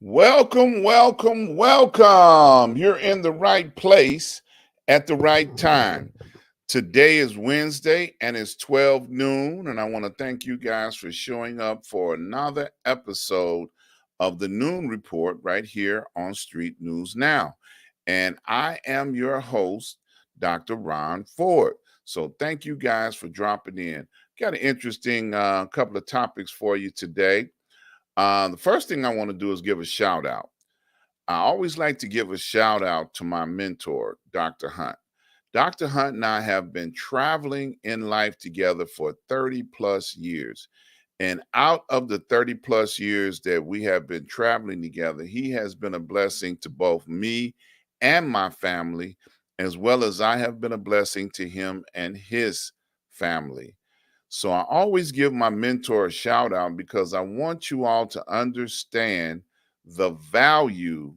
Welcome, welcome, welcome. You're in the right place at the right time. Today is Wednesday and it's 12 noon. And I want to thank you guys for showing up for another episode of the Noon Report right here on Street News Now. And I am your host, Dr. Ron Ford. So thank you guys for dropping in. Got an interesting couple of topics for you today. The first thing I want to do is give a shout out. I always like to give a shout out to my mentor, Dr. Hunt. Dr. Hunt and I have been traveling in life together for 30 plus years. And out of the 30 plus years that we have been traveling together, he has been a blessing to both me and my family, as well as I have been a blessing to him and his family. So I always give my mentor a shout out because I want you all to understand the value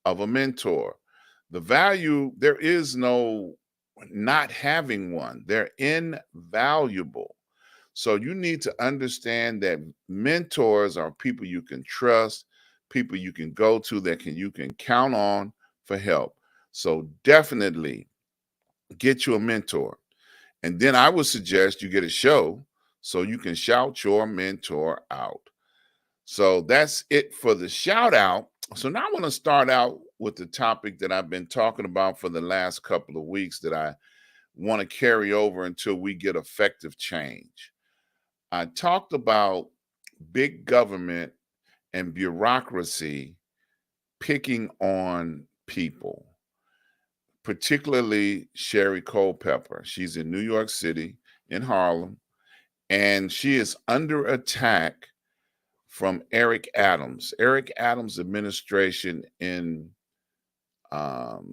of a mentor. The value, there is no not having one, they're invaluable. So you need to understand that mentors are people you can trust, people you can go to that you can count on for help. So definitely get you a mentor. And then I would suggest you get a show so you can shout your mentor out. So that's it for the shout out. So now I want to start out with the topic that I've been talking about for the last couple of weeks that I want to carry over until we get effective change. I talked about big government and bureaucracy picking on people, particularly Sherry Culpepper. She's in New York City, in Harlem, and she is under attack from Eric Adams. Eric Adams' administration in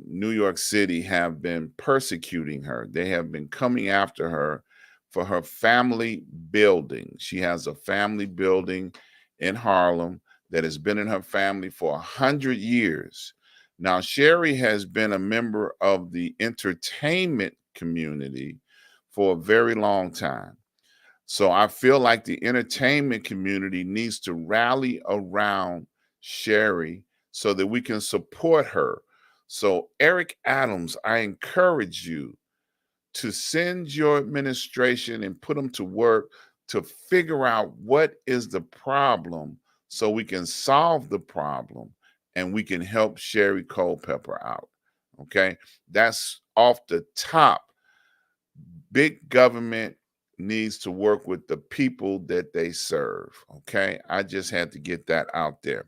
New York City have been persecuting her. They have been coming after her for her family building. She has a family building in Harlem that has been in her family for 100 years. Now, Sherry has been a member of the entertainment community for a very long time. So I feel like the entertainment community needs to rally around Sherry so that we can support her. So, Eric Adams, I encourage you to send your administration and put them to work to figure out what is the problem so we can solve the problem and we can help Sherry Culpepper out. Okay. That's off the top. Big government needs to work with the people that they serve. Okay. I just had to get that out there.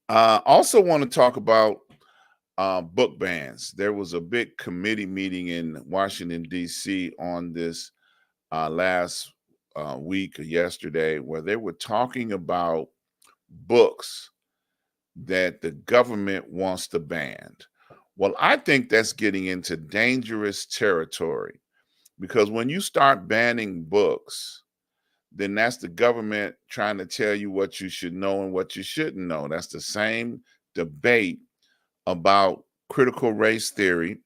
Also, want to talk about book bans. There was a big committee meeting in Washington, D.C. on this last week or yesterday where they were talking about books that the government wants to ban. Well, I think that's getting into dangerous territory because when you start banning books, then that's the government trying to tell you what you should know and what you shouldn't know. That's the same debate about critical race theory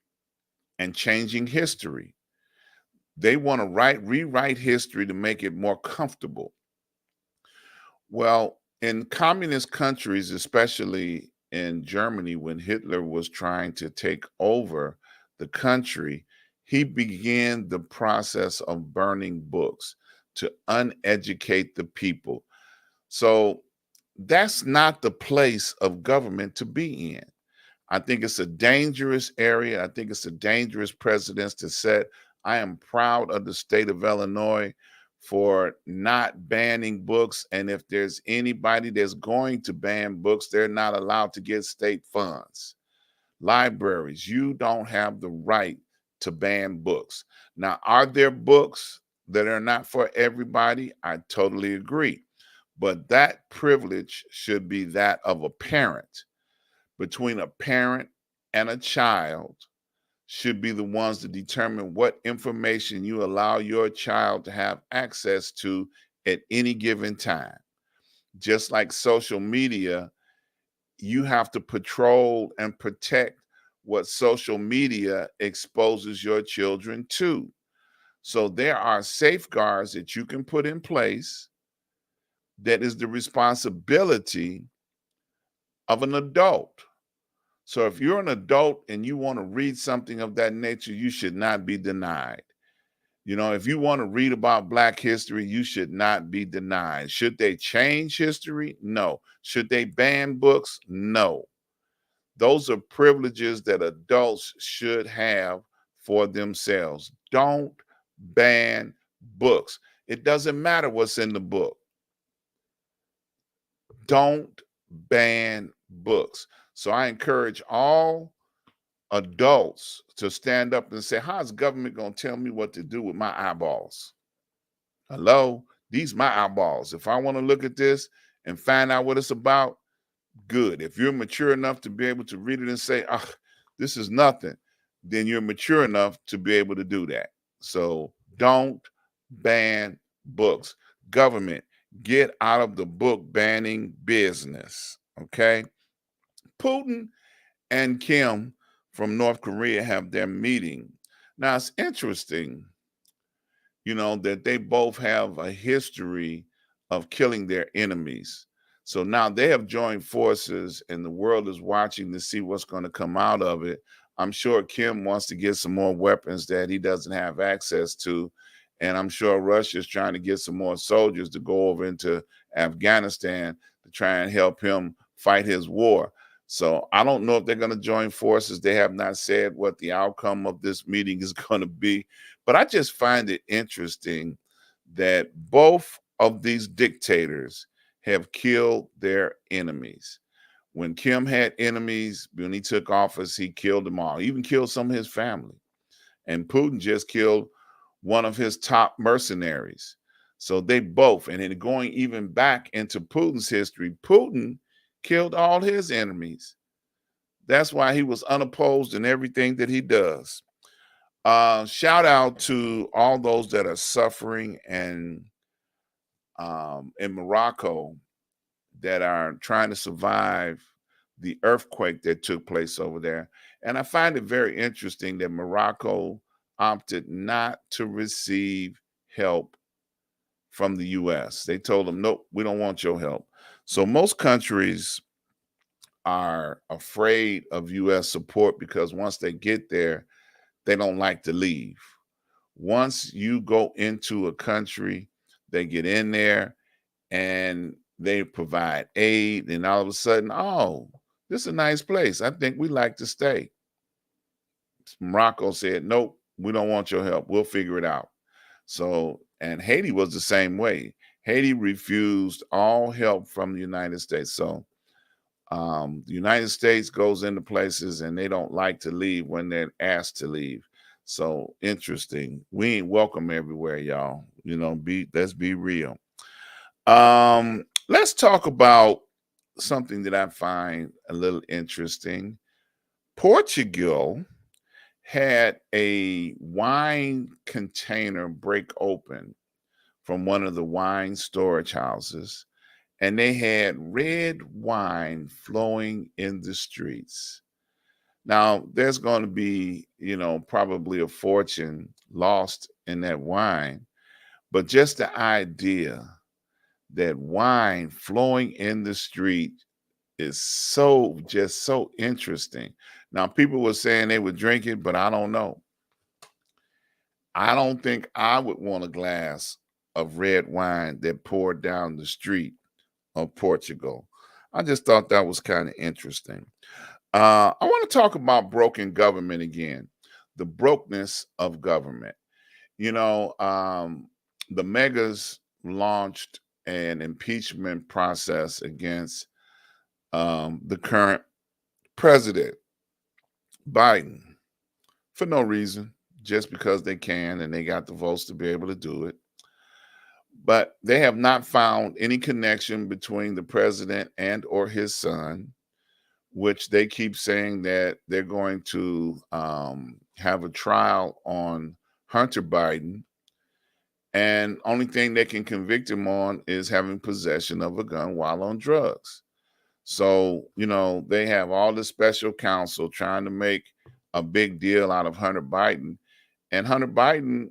and changing history. They want to rewrite history to make it more comfortable. Well, in communist countries, especially in Germany, when Hitler was trying to take over the country, he began the process of burning books to uneducate the people. So that's not the place of government to be in. I think it's a dangerous area. I think it's a dangerous precedence to set. I am proud of the state of Illinois for not banning books. And if there's anybody that's going to ban books, they're not allowed to get state funds. Libraries, you don't have the right to ban books. Now, are there books that are not for everybody? I totally agree. But that privilege should be that of a parent. Between a parent and a child should be the ones to determine what information you allow your child to have access to at any given time. Just like social media, you have to patrol and protect what social media exposes your children to. So there are safeguards that you can put in place that is the responsibility of an adult. So if you're an adult and you want to read something of that nature, you should not be denied. You know, if you want to read about Black history, you should not be denied. Should they change history? No. Should they ban books? No. Those are privileges that adults should have for themselves. Don't ban books. It doesn't matter what's in the book. Don't ban books. So I encourage all adults to stand up and say, how's government going to tell me what to do with my eyeballs? Hello? These my eyeballs. If I want to look at this and find out what it's about, good. If you're mature enough to be able to read it and say, ah, this is nothing, then you're mature enough to be able to do that. So don't ban books. Government, get out of the book banning business. Okay. Putin and Kim from North Korea have their meeting. Now it's interesting, you know, that they both have a history of killing their enemies. So now they have joined forces and the world is watching to see what's going to come out of it. I'm sure Kim wants to get some more weapons that he doesn't have access to. And I'm sure Russia is trying to get some more soldiers to go over into Afghanistan to try and help him fight his war. So I don't know if they're going to join forces. They have not said what the outcome of this meeting is going to be. But I just find it interesting that both of these dictators have killed their enemies. When Kim had enemies, when he took office, he killed them all, even killed some of his family. And Putin just killed one of his top mercenaries. So they both, and then going even back into Putin's history, Putin killed all his enemies. That's why he was unopposed in everything that he does. Shout out to all those that are suffering and in Morocco that are trying to survive the earthquake that took place over there. And I find it very interesting that Morocco opted not to receive help from the US. They told them, nope, we don't want your help. So most countries are afraid of US support because once they get there, they don't like to leave. Once you go into a country, they get in there and they provide aid, and all of a sudden, oh, this is a nice place. I think we like to stay. Morocco said, nope, we don't want your help. We'll figure it out. So, and Haiti was the same way. Haiti refused all help from the United States. So the United States goes into places and they don't like to leave when they're asked to leave. So interesting. We ain't welcome everywhere, y'all. You know, let's be real. Let's talk about something that I find a little interesting. Portugal had a wine container break open from one of the wine storage houses, and they had red wine flowing in the streets. Now, there's going to be, you know, probably a fortune lost in that wine, but just the idea that wine flowing in the street is just so interesting. Now, people were saying they would drink it, but I don't know. I don't think I would want a glass of red wine that poured down the street of Portugal. I just thought that was kind of interesting. I want to talk about broken government again, the brokenness of government. You know, the megas launched an impeachment process against the current president, Biden, for no reason, just because they can and they got the votes to be able to do it. But they have not found any connection between the president and or his son, which they keep saying that they're going to have a trial on Hunter Biden. And only thing they can convict him on is having possession of a gun while on drugs. So, you know, they have all this special counsel trying to make a big deal out of Hunter Biden. And Hunter Biden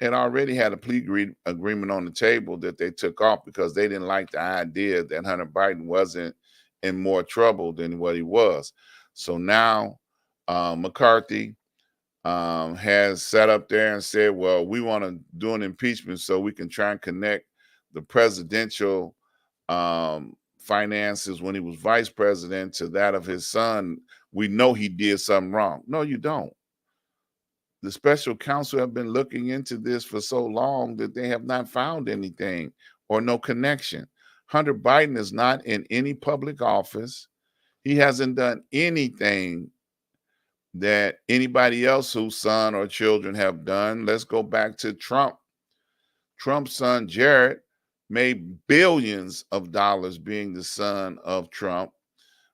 had already had a plea agreement on the table that they took off because they didn't like the idea that Hunter Biden wasn't in more trouble than what he was. So now McCarthy has sat up there and said, well, we want to do an impeachment so we can try and connect the presidential finances when he was vice president to that of his son. We know he did something wrong. No, you don't. The special counsel have been looking into this for so long that they have not found anything or no connection. Hunter Biden is not in any public office. He hasn't done anything that anybody else whose son or children have done. Let's go back to Trump. Trump's son, Jared, made billions of dollars being the son of Trump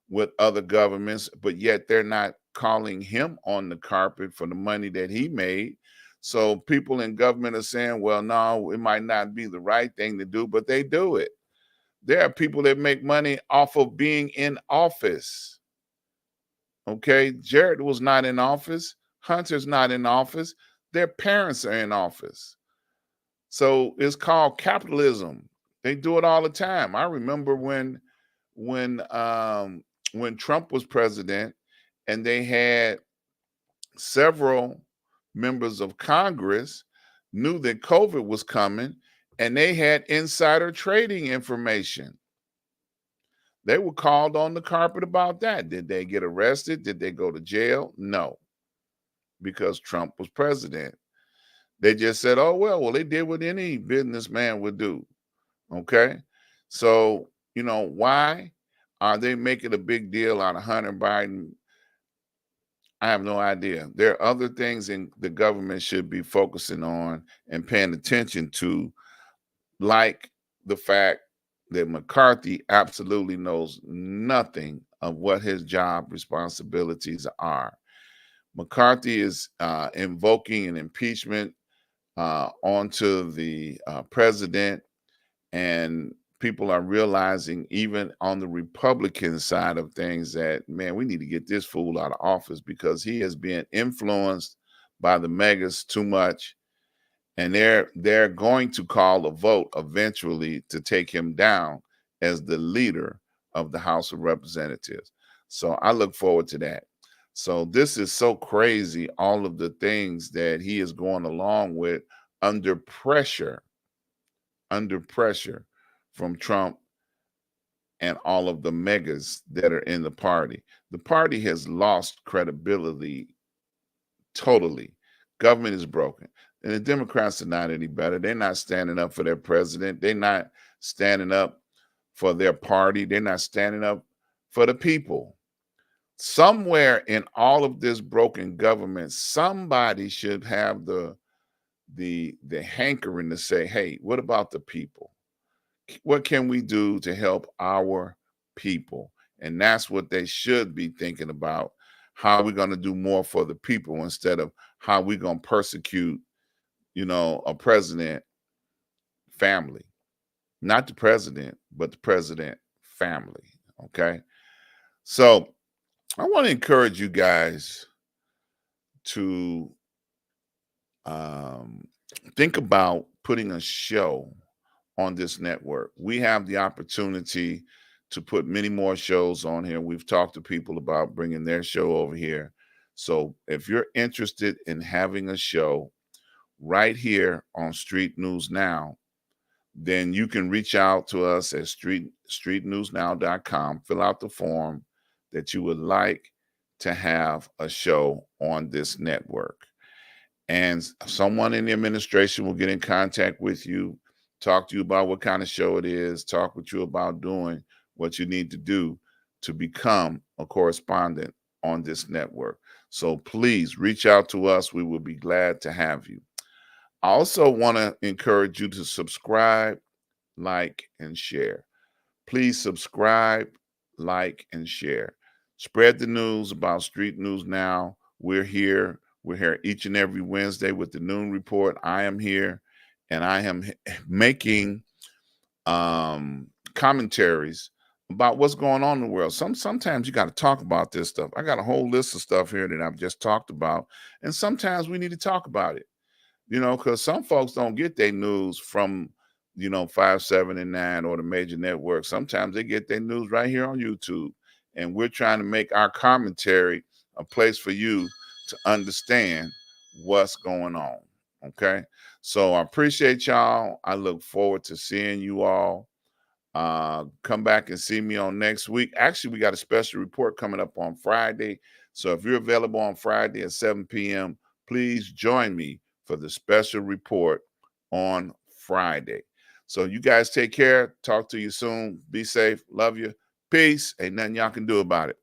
with other governments, but yet they're not calling him on the carpet for the money that he made. So people in government are saying, well, no, it might not be the right thing to do, but they do it. There are people that make money off of being in office. Okay, Jared was not in office. Hunter's not in office. Their parents are in office. So it's called capitalism. They do it all the time. I remember when Trump was president and they had several members of Congress knew that COVID was coming and they had insider trading information. They were called on the carpet about that. Did they get arrested? Did they go to jail? No, because Trump was president. They just said, oh, well, they did what any businessman would do. Okay. So, why are they making a big deal out of Hunter Biden? I have no idea. There are other things in the government should be focusing on and paying attention to, like the fact that McCarthy absolutely knows nothing of what his job responsibilities are. McCarthy is invoking an impeachment onto the president, and people are realizing, even on the Republican side of things, that, man, we need to get this fool out of office because he has been influenced by the megas too much. And they're going to call a vote eventually to take him down as the leader of the House of Representatives. So I look forward to that. So this is so crazy, all of the things that he is going along with under pressure from Trump and all of the megas that are in the party. The party has lost credibility totally. Government is broken. And the Democrats are not any better. They're not standing up for their president. They're not standing up for their party. They're not standing up for the people. Somewhere in all of this broken government, somebody should have the hankering to say, hey, what about the people? What can we do to help our people? And that's what they should be thinking about. How are we going to do more for the people instead of how we're going to persecute, a president family? Not the president, but the president family. Okay. So I want to encourage you guys to think about putting a show on this network. We have the opportunity to put many more shows on here. We've talked to people about bringing their show over here. So if you're interested in having a show right here on Street News Now, then you can reach out to us at streetnewsnow.com. Fill out the form that you would like to have a show on this network. And someone in the administration will get in contact with you, talk to you about what kind of show it is, talk with you about doing what you need to do to become a correspondent on this network. So please reach out to us. We will be glad to have you. I also want to encourage you to subscribe, like, and share. Please subscribe, like, and share. Spread the news about Street News Now. We're here. We're here each and every Wednesday with the Noon Report. I am here, and I am making commentaries about what's going on in the world. Sometimes you got to talk about this stuff. I got a whole list of stuff here that I've just talked about, and sometimes we need to talk about it, because some folks don't get their news from 5, 7, and 9 or the major networks. Sometimes they get their news right here on YouTube. And we're trying to make our commentary a place for you to understand what's going on. Okay. So I appreciate y'all. I look forward to seeing you all. Come back and see me on next week. Actually, we got a special report coming up on Friday. So if you're available on Friday at 7 p.m., please join me for the special report on Friday. So you guys take care. Talk to you soon. Be safe. Love you. Peace. Ain't nothing y'all can do about it.